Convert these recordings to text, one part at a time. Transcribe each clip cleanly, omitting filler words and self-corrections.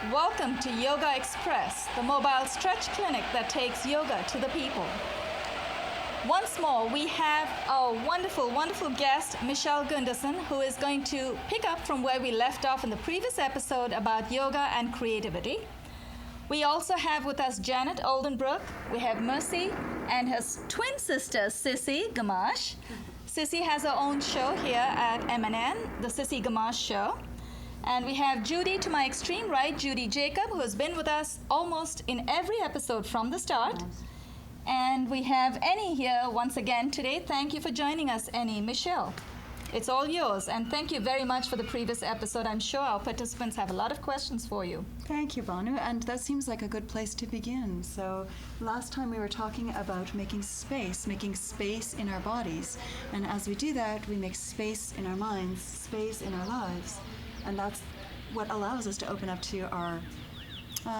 Welcome to Yogaxpress, the mobile stretch clinic that takes yoga to the people. Once more, we have our wonderful, wonderful guest, Michele Gunderson, who is going to pick up from where we left off in the previous episode about yoga and creativity. We also have with us Janet Oldenbrook, we have Mercy, and her twin sister, Sissy Gamache. Sissy has her own show here at MNN, the Sissy Gamache Show. And we have Judy to my extreme right, Judy Jacob, who has been with us almost in every episode from the start. And we have Annie here once again today. Thank you for joining us, Annie. Michele, it's all yours. And thank you very much for the previous episode. I'm sure our participants have a lot of questions for you. Thank you, Banu. And that seems like a good place to begin. So last time we were talking about making space in our bodies. And as we do that, we make space in our minds, space in our lives. And that's what allows us to open up to our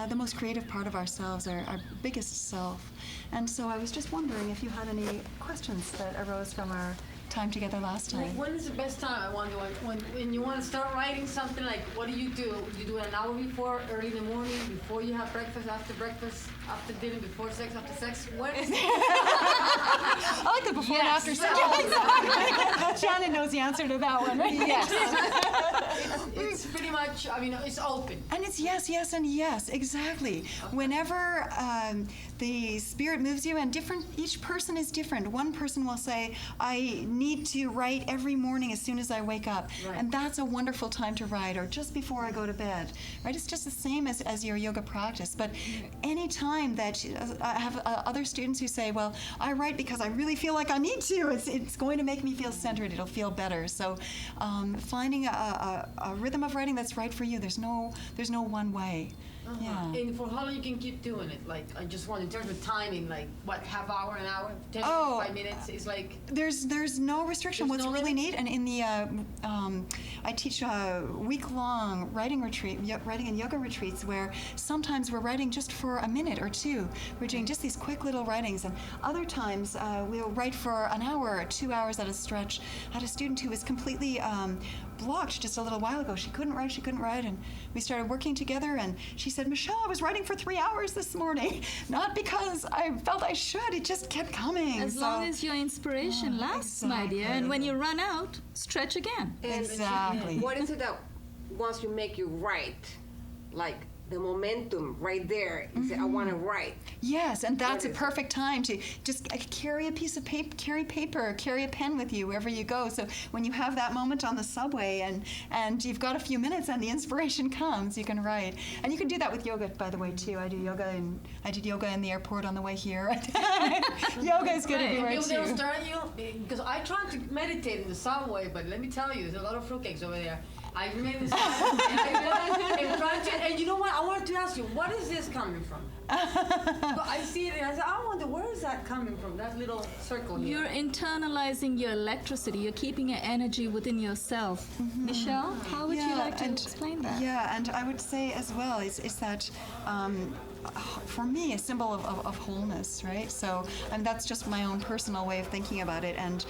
the most creative part of ourselves, our biggest self. And so I was just wondering if you had any questions that arose from our time together last time. When is the best time, I wonder, when you want to start writing something, like what do? You do it an hour before, early in the morning, before you have breakfast, after dinner, before sex, after sex? What is I like the before and after sex. Shannon knows the answer to that one, right? Yes. It's pretty much, I mean, it's open. And it's yes, yes, and yes, exactly. Okay. Whenever the spirit moves you, and each person is different. One person will say, I need to write every morning as soon as I wake up. Right. And that's a wonderful time to write, or just before I go to bed. Right? It's just the same as your yoga practice. But any time that I have other students who say, well, I write because I really feel like I need to. It's going to make me feel centered. It'll feel better. So finding a rhythm of writing that's right for you. There's no one way. Uh-huh. Yeah. And for how long you can keep doing it? Like, I just want, in terms of timing, like, what, half hour, an hour, 10 minutes, 5 minutes? It's like... There's no restriction. What's really neat, and in the, I teach a week-long writing and yoga retreats where sometimes we're writing just for a minute or two. We're doing just these quick little writings, and other times we'll write for an hour or 2 hours at a stretch. I had a student who was completely blocked just a little while ago. She couldn't write, and we started working together, and she said, Michele, I was writing for 3 hours this morning. Not because I felt I should, it just kept coming. As long as your inspiration lasts, exactly. My dear, and when you run out, stretch again. And exactly. What is it that once you make you write, like the momentum right there, you say, I want to write. Yes, and that's a perfect time to just carry a piece of paper, carry a pen with you wherever you go. So when you have that moment on the subway and you've got a few minutes and the inspiration comes, you can write. And you can do that with yoga, by the way, too. I did yoga in the airport on the way here. Yoga is good everywhere, too. They'll start you, because I tried to meditate in the subway, but let me tell you, there's a lot of fruitcakes over there. I made this and you know what? I wanted to ask you, what is this coming from? But I see it and I said, I wonder, where is that coming from, that little circle here? You're internalizing your electricity. You're keeping your energy within yourself. Mm-hmm. Michele, how would you like to explain that? Yeah, and I would say as well is that for me, a symbol of wholeness, right? So, and that's just my own personal way of thinking about it, and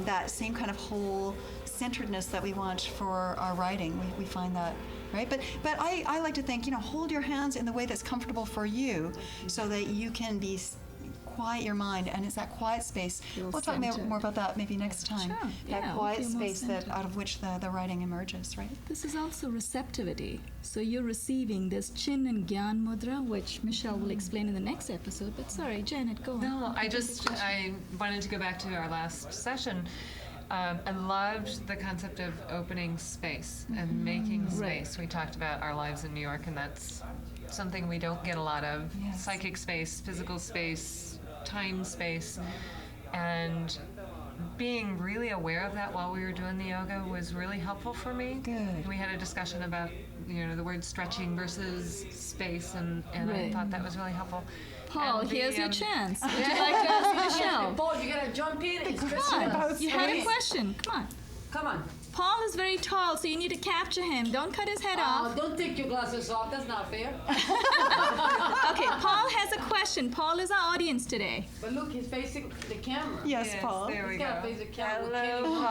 that same kind of whole centeredness that we want for our writing. We find that, right? But I like to think, hold your hands in the way that's comfortable for you, so that you can quiet your mind, and it's that quiet space. We'll talk more about that maybe next time. Sure. That quiet space out of which the writing emerges, right? This is also receptivity. So you're receiving this Chin and Gyan Mudra, which Michele will explain in the next episode. But sorry, Janet, go on. No, I wanted to go back to our last session. I loved the concept of opening space and making space. Right. We talked about our lives in New York, and that's something we don't get a lot of. Yes. Psychic space, physical space, time space. And being really aware of that while we were doing the yoga was really helpful for me. Good. We had a discussion about, the word stretching versus space, and I Right. thought that was really helpful. Paul, And the, here's your um, chance. Would you like to ask Michelle? Paul, you gotta jump in and stretch Come it out. on, you had a question. Come on. Come on. Paul is very tall, so you need to capture him. Don't cut his head off. Don't take your glasses off. That's not fair. Okay, Paul has a question. Paul is our audience today. But look, he's facing the camera. Yes, Paul. There we He's go. gotta face the camera. Hello,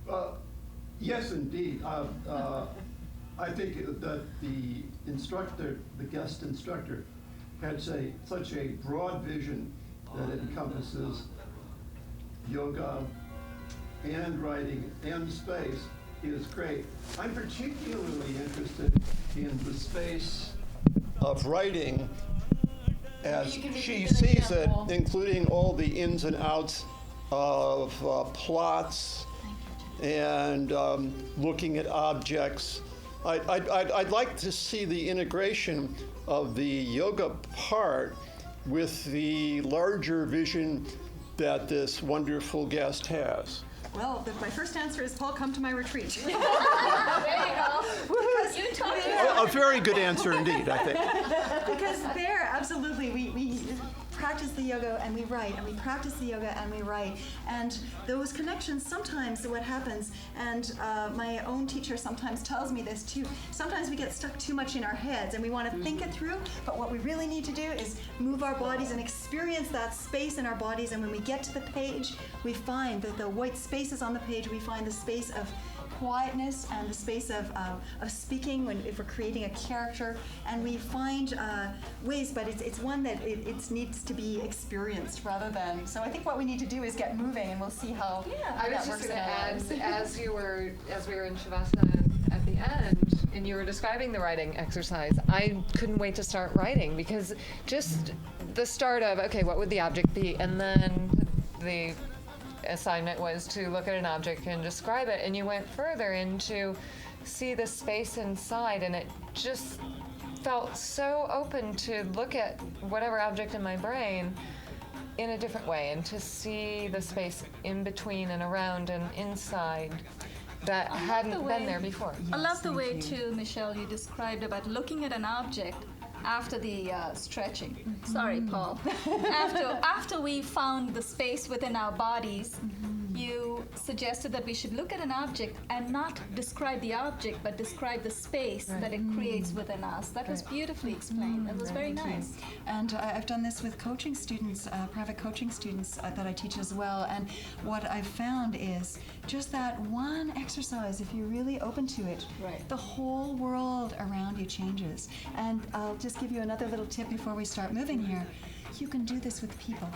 Paul. Yes, indeed. I think that the instructor, the guest instructor, had such a broad vision that it encompasses yoga and writing and space is great. I'm particularly interested in the space of writing as You can she repeat that sees again, it, Paul. including all the ins and outs of plots and looking at objects. I'd like to see the integration of the yoga part with the larger vision that this wonderful guest has. Well, my first answer is, Paul, come to my retreat. There you go. You talk to A very good answer indeed, I think. Because there, absolutely, we practice the yoga and we write, and we practice the yoga and we write. And those connections, sometimes what happens, and my own teacher sometimes tells me this too, sometimes we get stuck too much in our heads and we want to think it through, but what we really need to do is move our bodies and experience that space in our bodies. And when we get to the page, we find that the white spaces on the page, we find the space of quietness and the space of speaking if we're creating a character, and we find ways, but it's one that it needs to be experienced rather than. So I think what we need to do is get moving, and we'll see how. I was that just works going to in our add, lives. as we were in Shavasana at the end, and you were describing the writing exercise, I couldn't wait to start writing, because just the start of, okay, what would the object be? And then the assignment was to look at an object and describe it, and you went further into see the space inside, and it just felt so open to look at whatever object in my brain in a different way, and to see the space in between and around and inside that hadn't been there before. I love the way, too, Michelle, you described about looking at an object after the stretching. Sorry, Paul. After we found the space within our bodies, you suggested that we should look at an object and not describe the object, but describe the space that it creates within us. That was beautifully explained. That was very nice. And I've done this with coaching students, private coaching students that I teach as well. And what I've found is just that one exercise, if you're really open to it, Right. the whole world around you changes. And I'll just give you another little tip before we start moving here. You can do this with people.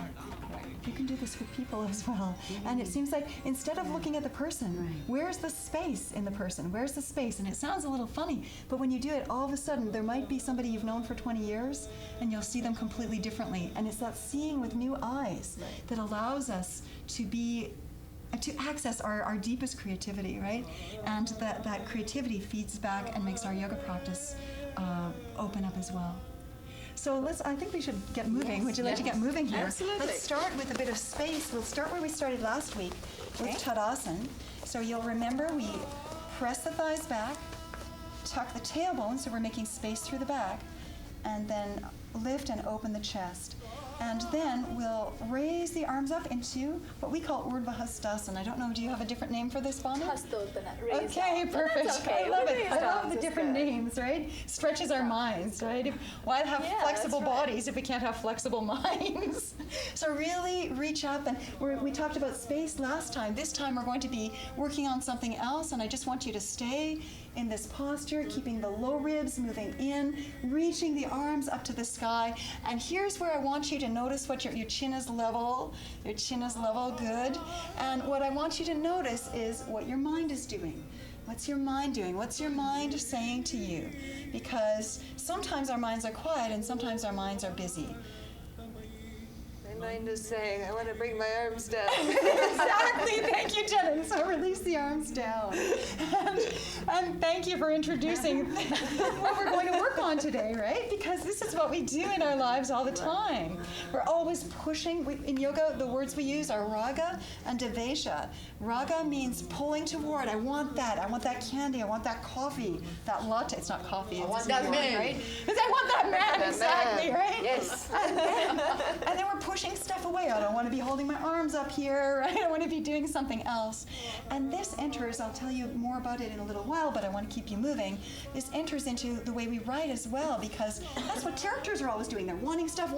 You can do this with people as well. And it seems like instead of looking at the person, where's the space in the person? Where's the space? And it sounds a little funny, but when you do it, all of a sudden there might be somebody you've known for 20 years and you'll see them completely differently. And it's that seeing with new eyes that allows us to access our deepest creativity, right? And that creativity feeds back and makes our yoga practice open up as well. So I think we should get moving. Would you like to get moving here? Absolutely. Let's start with a bit of space. We'll start where we started last week with Tadasana. So you'll remember we press the thighs back, tuck the tailbone, so we're making space through the back, and then lift and open the chest. And then we'll raise the arms up into what we call Urdhva Hastasana. I don't know, do you have a different name for this, Bonnie? Okay, perfect. I love it. I love the different names, right? Stretches our minds, right? Why have flexible bodies if we can't have flexible minds? So really reach up, and we talked about space last time. This time we're going to be working on something else, and I just want you to stay in this posture, keeping the low ribs moving in, reaching the arms up to the sky. And here's where I want you to notice what your chin is level. Your chin is level, good. And what I want you to notice is what your mind is doing. What's your mind doing? What's your mind saying to you? Because sometimes our minds are quiet and sometimes our minds are busy. mind is saying, I want to bring my arms down. Exactly. Thank you, Jen. And so release the arms down. And thank you for introducing what we're going to work on today, right? Because this is what we do in our lives all the time. We're always pushing. In yoga, the words we use are raga and devesha. Raga means pulling toward. I want that. I want that candy. I want that coffee. That latte. It's not coffee. It's want that New York, man. right? Because I want that man. Exactly, right? Yes. And then we're pushing stuff away. I don't want to be holding my arms up here, right? I want to be doing something else. And this enters, I'll tell you more about it in a little while, but I want to keep you moving. This enters into the way we write as well, because that's what characters are always doing. They're wanting stuff,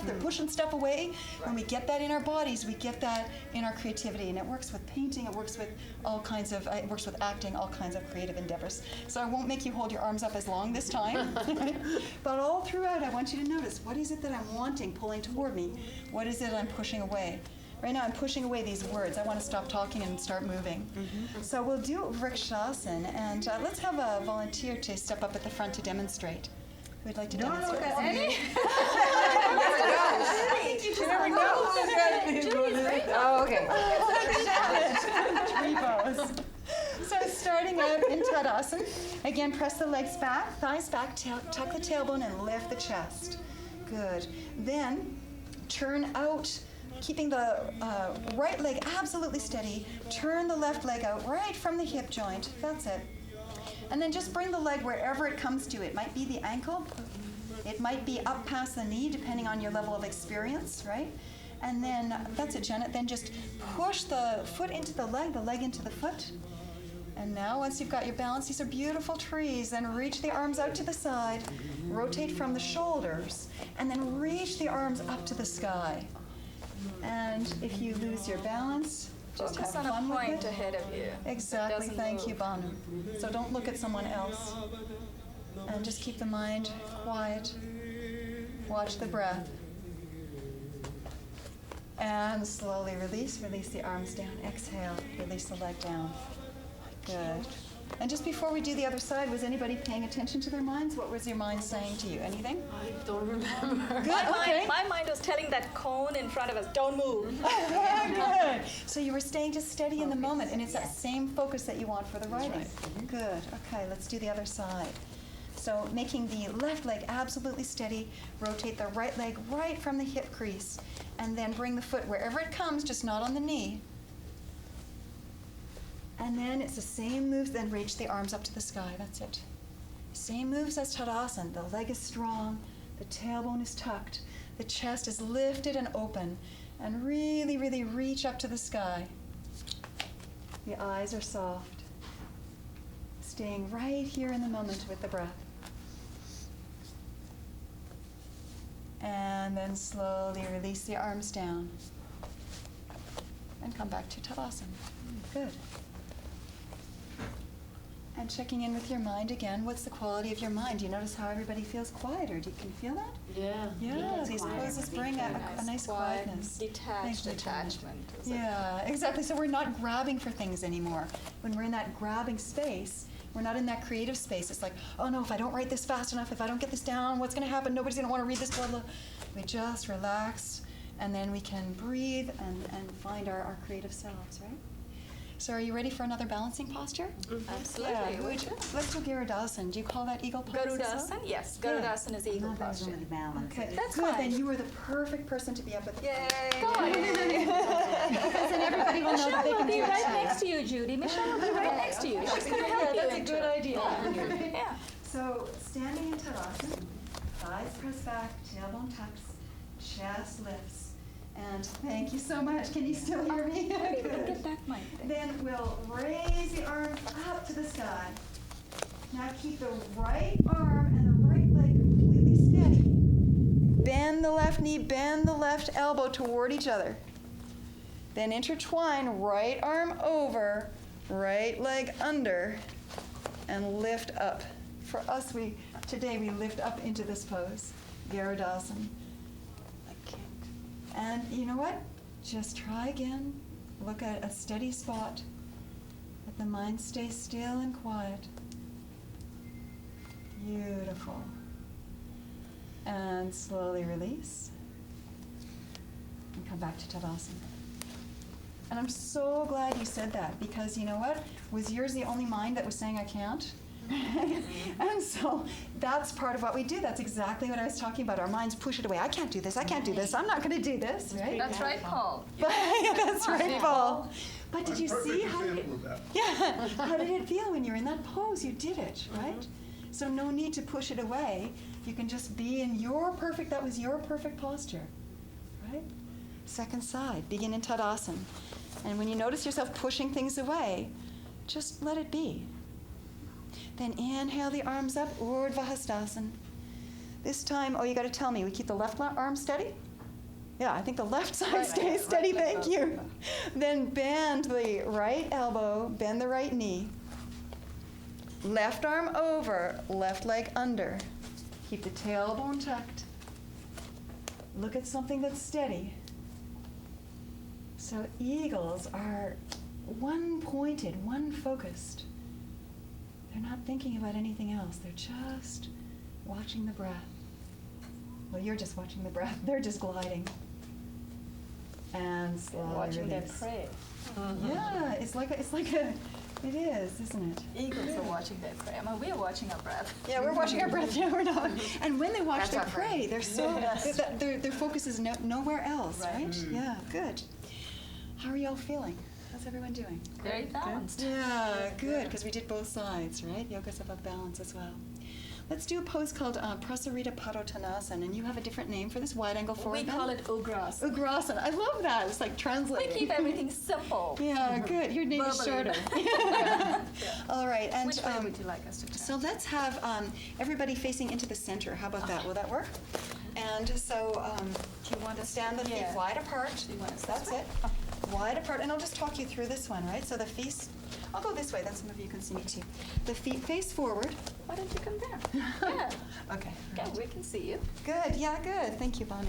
they're pushing stuff away. When we get that in our bodies, we get that in our creativity. And it works with painting, it works with all kinds of, it works with acting, all kinds of creative endeavors. So I won't make you hold your arms up as long this time. But all throughout, I want you to notice, what is it that I'm wanting, pulling toward me? What is it I'm pushing away? Right now, I'm pushing away these words. I want to stop talking and start moving. So we'll do Vrikshasana, and let's have a volunteer to step up at the front to demonstrate. Who'd like to demonstrate? You never know. Oh, okay. Tree pose. So starting out in Tadasana, again, press the legs back, thighs back, tuck the tailbone, and lift the chest. Good. Then turn out, keeping the right leg absolutely steady. Turn the left leg out right from the hip joint. That's it. And then just bring the leg wherever it comes to. It might be the ankle. It might be up past the knee, depending on your level of experience, right? And then, that's it, Janet. Then just push the foot into the leg into the foot. And now, once you've got your balance, these are beautiful trees. Then reach the arms out to the side. Rotate from the shoulders. And then reach the arms up to the sky. And if you lose your balance, just Focus have on fun a point with it. ahead of you. Exactly. Doesn't Thank you, move. Banu. So don't look at someone else. And just keep the mind quiet. Watch the breath. And slowly release the arms down. Exhale, release the leg down. Good. And just before we do the other side, was anybody paying attention to their minds? What was your mind saying to you? Anything? I don't remember. Good, okay. My mind was telling that cone in front of us, don't move. Good. So you were staying just steady in the moment, and it's that same focus that you want for the writing. Good. Okay, let's do the other side. So making the left leg absolutely steady, rotate the right leg right from the hip crease, and then bring the foot wherever it comes, just not on the knee. And then it's the same moves, then reach the arms up to the sky, that's it. Same moves as Tadasana. The leg is strong, the tailbone is tucked, the chest is lifted and open, and really, really reach up to the sky. The eyes are soft. Staying right here in the moment with the breath. And then slowly release the arms down. And come back to Tadasana. Good. And checking in with your mind again. What's the quality of your mind? Do you notice how everybody feels quieter? Can you feel that? Yeah. Yeah, these poses bring a nice quietness. Detached Thanks, Michele. attachment. Yeah, exactly. So we're not grabbing for things anymore. When we're in that grabbing space, we're not in that creative space. It's like, oh no, if I don't write this fast enough, if I don't get this down, what's going to happen? Nobody's going to want to read this, blah, blah. We just relax, and then we can breathe and find our creative selves, right? So are you ready for another balancing posture? Absolutely. Yeah, let's do Garudasana. Do you call that eagle pose? Garudasana? Yes, Garudasana is eagle posture. Okay, That's good. fine. Then you are the perfect person to be up at the Yay! Because then everybody will know that they Michele will can do be it. right next to you, Judy. Michele will be right next to you. She's going to help you That's a into good it. idea. Yeah. So standing in Tadasana, thighs press back, tailbone tucks, chest lifts. And thank you so much. Can you still hear me? Good. Get that mic there. Then we'll raise the arms up to the sky. Now keep the right arm and the right leg completely steady. Bend the left knee, bend the left elbow toward each other. Then intertwine right arm over, right leg under, and lift up. For us, today we lift up into this pose, Garudasana. And you know what? Just try again. Look at a steady spot. Let the mind stay still and quiet. Beautiful. And slowly release. And come back to Tadasana. And I'm so glad you said that, because you know what? Was yours the only mind that was saying I can't? And so that's part of what we do. That's exactly what I was talking about. Our minds push it away. I can't do this. I can't do this. I'm not going to do this. Right? That's right, Paul. That's right, Paul. But did you see how? With that. Yeah. How did it feel when you were in that pose? You did it, right? So no need to push it away. You can just be in your perfect. That was your perfect posture, right? Second side. Begin in Tadasana. And when you notice yourself pushing things away, just let it be. Then inhale the arms up, Urdhva Hastasana. This time, you got to tell me, we keep the left arm steady? Yeah, I think the left side stays steady, thank you. Then bend the right elbow, bend the right knee. Left arm over, left leg under. Keep the tailbone tucked. Look at something that's steady. So eagles are one pointed, one focused. They're not thinking about anything else. They're just watching the breath. Well, you're just watching the breath. They're just gliding. And slowly Watching their release. prey. Yeah, it is, isn't it? Eagles are watching their prey. I mean, we're watching our breath. Yeah, we're watching our breath. Yeah, we're not. And when they watch That's their our prey. prey, they're so their focus is nowhere else, right? Yeah, good. How are y'all feeling? How's everyone doing? Very balanced. Yeah, good, because we did both sides, right? Yoga's about balance as well. Let's do a pose called Prasarita Padottanasana, and you have a different name for this wide angle forward We bend? call it Ugrasana. Ugrasana. I love that. It's like We translating. keep everything simple. Yeah, good. Your name is Verbally. shorter. All right, and Which way would you like us to turn? so let's have everybody facing into the center. How about that? Will that work? And so do you want to stand the feet Yeah. wide apart? Do you want us That's this it. Wide apart. And I'll just talk you through this one, right? So the feet, I'll go this way, then some of you can see me too. The feet face forward. Why don't you come there? Yeah. Okay. Yeah, we can see you. Good. Yeah, good. Thank you, Banu.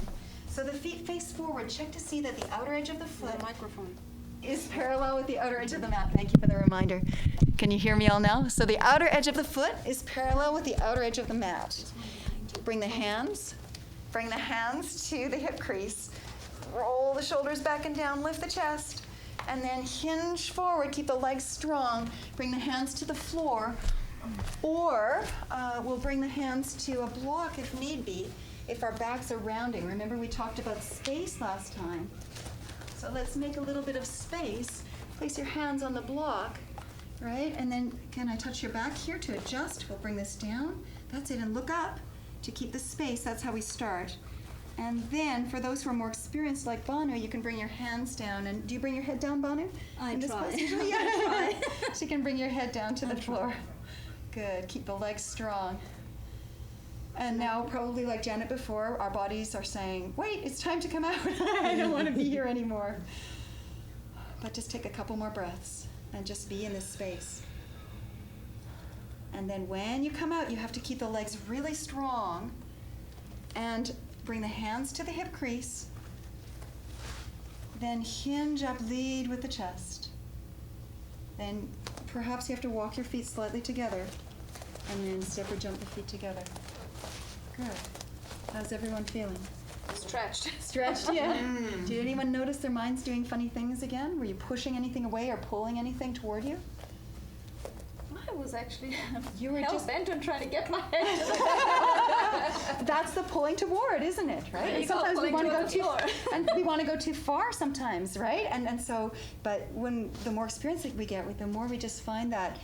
So the feet face forward. Check to see that the outer edge of the foot Microphone. is parallel with the outer edge of the mat. Thank you for the reminder. Can you hear me all now? So the outer edge of the foot is parallel with the outer edge of the mat. Bring the hands to the hip crease. Roll the shoulders back and down, lift the chest, and then hinge forward. Keep the legs strong. Bring the hands to the floor, or we'll bring the hands to a block if need be, if our backs are rounding. Remember we talked about space last time. So let's make a little bit of space. Place your hands on the block, right? And then can I touch your back here to adjust? We'll bring this down. That's it, and look up to keep the space. That's how we start. And then, for those who are more experienced like Banu, you can bring your hands down. And do you bring your head down, Banu? I In this try. position? Yeah. I So you can bring your head down to the floor. Good. Keep the legs strong. And now, probably like Janet before, our bodies are saying, wait, it's time to come out. I don't want to be here anymore. But just take a couple more breaths and just be in this space. And then when you come out, you have to keep the legs really strong and bring the hands to the hip crease. Then hinge up, lead with the chest. Then perhaps you have to walk your feet slightly together and then step or jump the feet together. Good. How's everyone feeling? Stretched. Stretched, yeah. Did anyone notice their minds doing funny things again? Were you pushing anything away or pulling anything toward you? I was actually You were hell just- bent on trying to get my head to the That's the pulling toward, isn't it? Right? There And you go, sometimes we pulling want to go toward the too, floor. and we want to go too far sometimes, right? And so, but when the more experience that we get, the more we just find that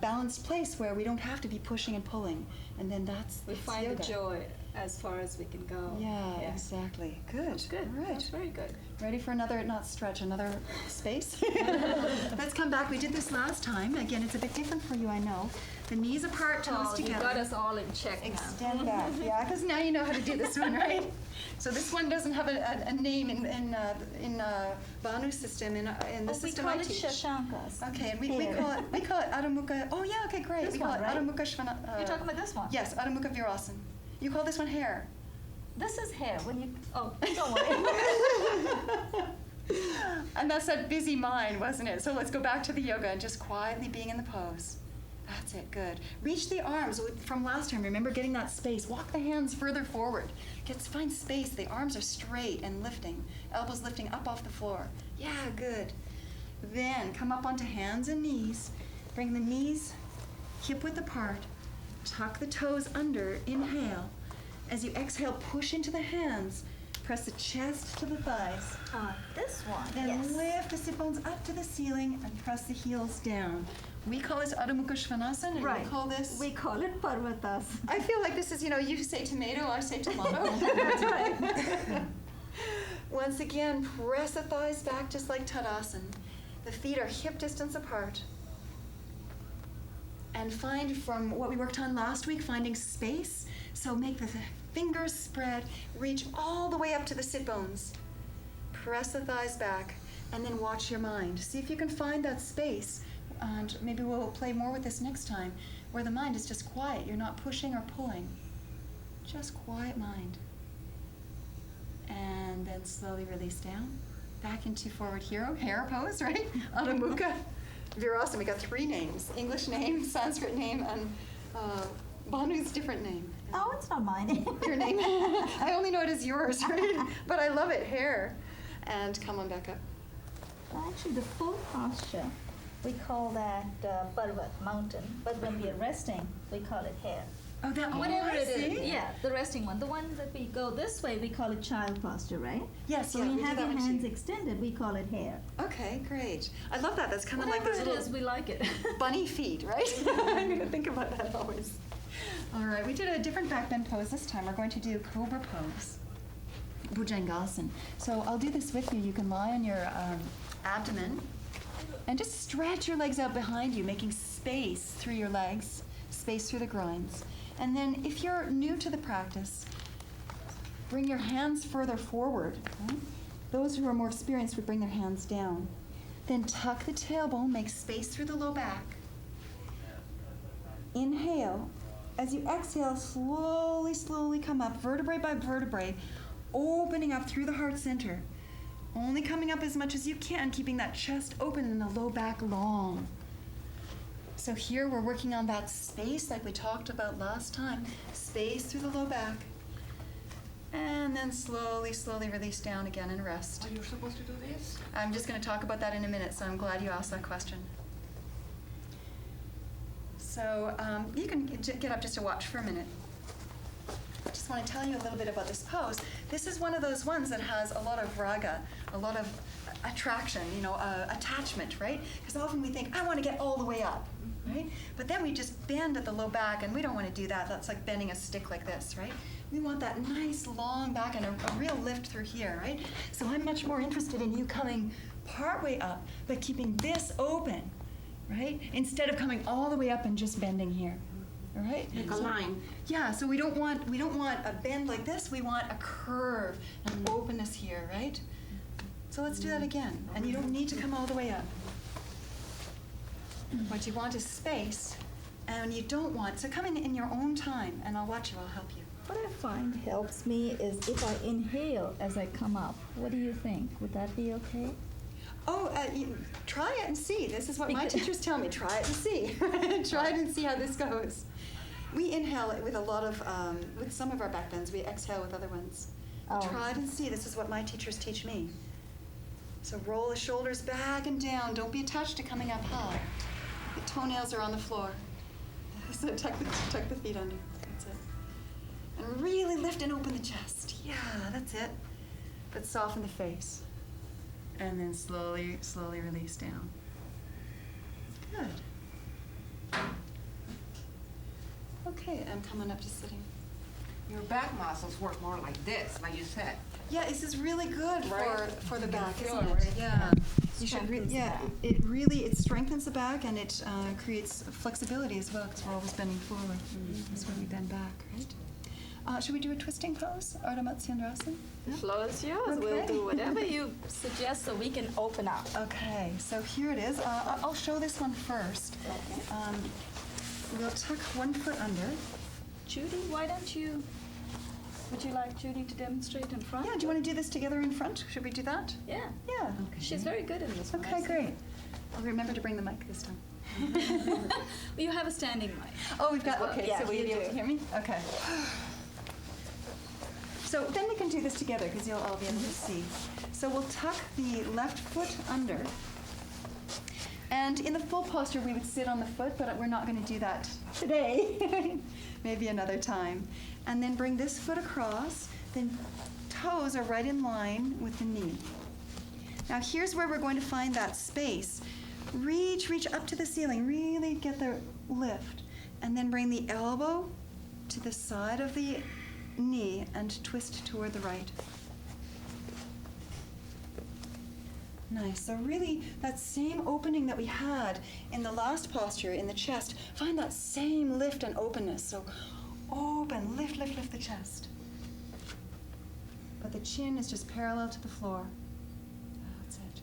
balanced place where we don't have to be pushing and pulling, and then that's We it's find yoga. the joy as far as we can go. Yeah, exactly. Good. That's good. All right. That's very good. Ready for another, not stretch, another space? Let's come back. We did this last time. Again, it's a bit different for you, I know. The knees apart, toes Oh, you together. got us all in check now. Extend back. Yeah, because now you know how to do this one, right? So this one doesn't have a name in Banu's system, in the We system call I it teach. Shashankas. Okay, and we call it Adho Mukha. Oh yeah, okay, great. This we call one, it right? Adho Mukha Shvana. You're talking about this one? Yes, Adho Mukha Virasana. You call this one hair. This is hair. When you don't worry. And that's that busy mind, wasn't it? So let's go back to the yoga and just quietly being in the pose. That's it, good. Reach the arms from last time. Remember getting that space. Walk the hands further forward. Find space. The arms are straight and lifting. Elbows lifting up off the floor. Yeah, good. Then come up onto hands and knees. Bring the knees hip width apart. Tuck the toes under. Inhale. As you exhale, push into the hands. Press the chest to the thighs. This one. Then lift the sit bones up to the ceiling and press the heels down. We call this Adho Mukha Svanasana, and Right. we call this... We call it Parvatas. I feel like this is, you say tomato, I say tomato. That's right. Once again, press the thighs back just like Tadasana. The feet are hip distance apart. And find from what we worked on last week, finding space. So make the fingers spread, reach all the way up to the sit bones. Press the thighs back, and then watch your mind. See if you can find that space. And maybe we'll play more with this next time, where the mind is just quiet. You're not pushing or pulling. Just quiet mind. And then slowly release down. Back into forward hero, hare pose, right? Adho Mukha. Virasana, we got 3 names. English name, Sanskrit name, and Banu's different name. Oh, it's not mine. Your name? I only know it as yours, right? But I love it, hare. And come on back up. Actually, the full posture, we call that Parvat, mountain. But when we are resting, we call it hare. Oh, that Whatever I it is. see. Yeah, the resting one. The one that we go this way, we call it child posture, right? Yes, So yeah, when we you do have that your one hands too. extended, we call it hare. Okay, great. I love that. That's kind of like Whatever those it little is, we like it. bunny feet, right? I'm going to think about that always. All right, we did a different back bend pose this time. We're going to do cobra pose, Bhujangasana. So I'll do this with you. You can lie on your abdomen and just stretch your legs out behind you, making space through your legs, space through the groins. And then if you're new to the practice, bring your hands further forward. Okay? Those who are more experienced would bring their hands down. Then tuck the tailbone, make space through the low back. Inhale. As you exhale, slowly, slowly come up, vertebrae by vertebrae, opening up through the heart center. Only coming up as much as you can, keeping that chest open and the low back long. So here we're working on that space like we talked about last time. Space through the low back. And then slowly, slowly release down again and rest. Are you supposed to do this? I'm just going to talk about that in a minute, so I'm glad you asked that question. So you can get up just to watch for a minute. I just want to tell you a little bit about this pose. This is one of those ones that has a lot of raga, a lot of attraction, attachment, right? Because often we think, I want to get all the way up, right? But then we just bend at the low back, and we don't want to do that. That's like bending a stick like this, right? We want that nice long back and a real lift through here, right? So I'm much more interested in you coming partway up, but keeping this open, right? Instead of coming all the way up and just bending here. All right? Like a line. Yeah, so we don't want a bend like this, we want a curve and openness here, right? So let's do that again. And you don't need to come all the way up. What you want is space, and you don't want, so come in your own time, and I'll watch you, I'll help you. What I find helps me is if I inhale as I come up. What do you think? Would that be okay? Oh, try it and see. This is what my teachers tell me. Try it and see. Try it and see how this goes. We inhale it with a lot of, with some of our back bends. We exhale with other ones. Oh. Try it and see. This is what my teachers teach me. So roll the shoulders back and down. Don't be attached to coming up high. The toenails are on the floor. So tuck the feet under. That's it. And really lift and open the chest. Yeah, that's it. But soften the face. And then slowly, slowly release down. Good. Okay, I'm coming up to sitting. Your back muscles work more like this, like you said. Yeah, this is really good Right? for the You back, feel isn't it, it? right? Yeah. You should. Strengthens the back. It strengthens the back, and it creates flexibility as well, because we're always bending forward. That's when we bend back, right? Should we do a twisting pose, Ardha Matsyendrasana? The floor is yours. We'll Okay. do whatever you suggest so we can open up. Okay, so here it is. I'll show this one first. We'll tuck one foot under. Judy, would you like Judy to demonstrate in front? Yeah, do you want to do this together in front? Should we do that? Yeah. Yeah. She's very good in this one. Okay, great. I'll remember to bring the mic this time. You have a standing mic. Oh, we've got, okay, Yeah, so will you you be able do. to hear me? Okay. So then we can do this together because you'll all be able to see. So we'll tuck the left foot under. And in the full posture, we would sit on the foot, but we're not going to do that today. Maybe another time. And then bring this foot across. Then toes are right in line with the knee. Now here's where we're going to find that space. Reach up to the ceiling. Really get the lift. And then bring the elbow to the side of the knee and twist toward the right. Nice. So really, that same opening that we had in the last posture in the chest, find that same lift and openness. So open, lift the chest. But the chin is just parallel to the floor. That's it.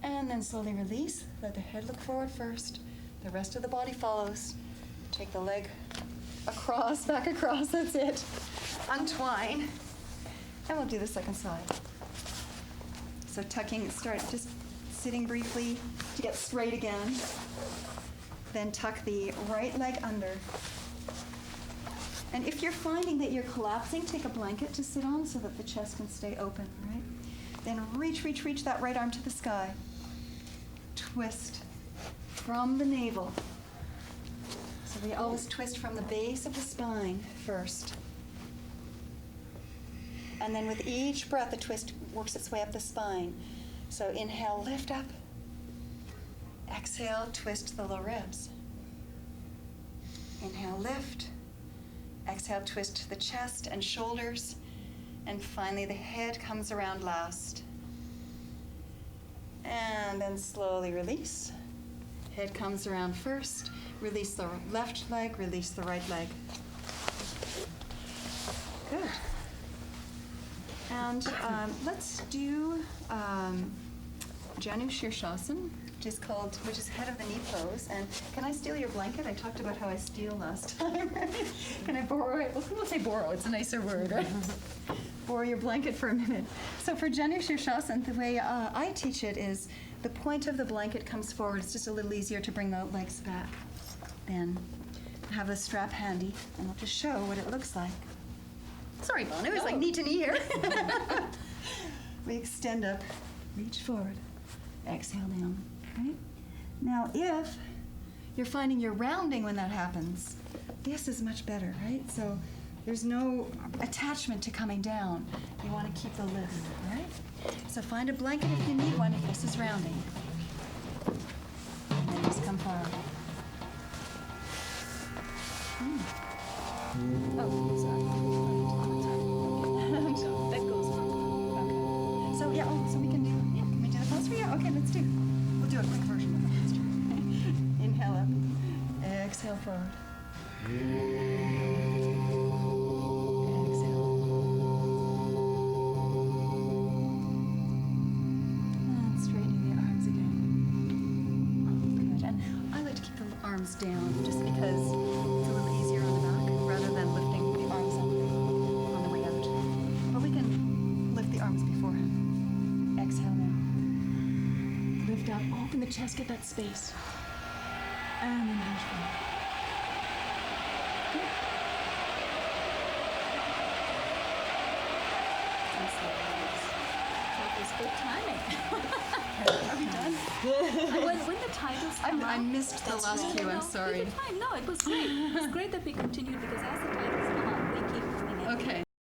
Good. And then slowly release. Let the head look forward first. The rest of the body follows. Take the leg across, back across, that's it. Untwine. And we'll do the second side. So tucking, start just sitting briefly to get straight again. Then tuck the right leg under. And if you're finding that you're collapsing, take a blanket to sit on so that the chest can stay open, right? Then reach that right arm to the sky. Twist from the navel. So we always twist from the base of the spine first. And then with each breath, the twist works its way up the spine. So inhale, lift up. Exhale, twist the low ribs. Inhale, lift. Exhale, twist the chest and shoulders. And finally, the head comes around last. And then slowly release. Head comes around first. Release the left leg, release the right leg. Good. And let's do Janu Shirshasana, which is head of the knee pose. And can I steal your blanket? I talked about how I steal last time. Can I borrow it? We'll say borrow. It's a nicer word, right? Borrow your blanket for a minute. So for Janu Shirshasana, the way I teach it is the point of the blanket comes forward. It's just a little easier to bring the legs back. Then have the strap handy, and I'll just show what it looks like. Sorry, Bon, it was like knee to knee here. We extend up, reach forward, exhale down, right? Now, if you're finding you're rounding when that happens, this is much better, right? So there's no attachment to coming down. You want to keep the lift, right? So find a blanket if you need one, if this is rounding. And then just come forward. Oh, sorry. That goes wrong. Okay. So yeah, so we can do the pose for you? Okay, we'll do a quick version of the posture. Inhale up, exhale forward. Exhale. And straightening the arms again. Good. And I like to keep the arms down just because it's a little easier on the back rather than lifting the arms up on the way out. But we can lift the arms beforehand. Exhale now. Lift up, open the chest, get that space. And then reach forward. Good. And slowly release. That was good timing. Are we done? when the titles come I out, missed the last cue, I'm sorry. Take your time. No, it was great. It was great that we continued because as the titles come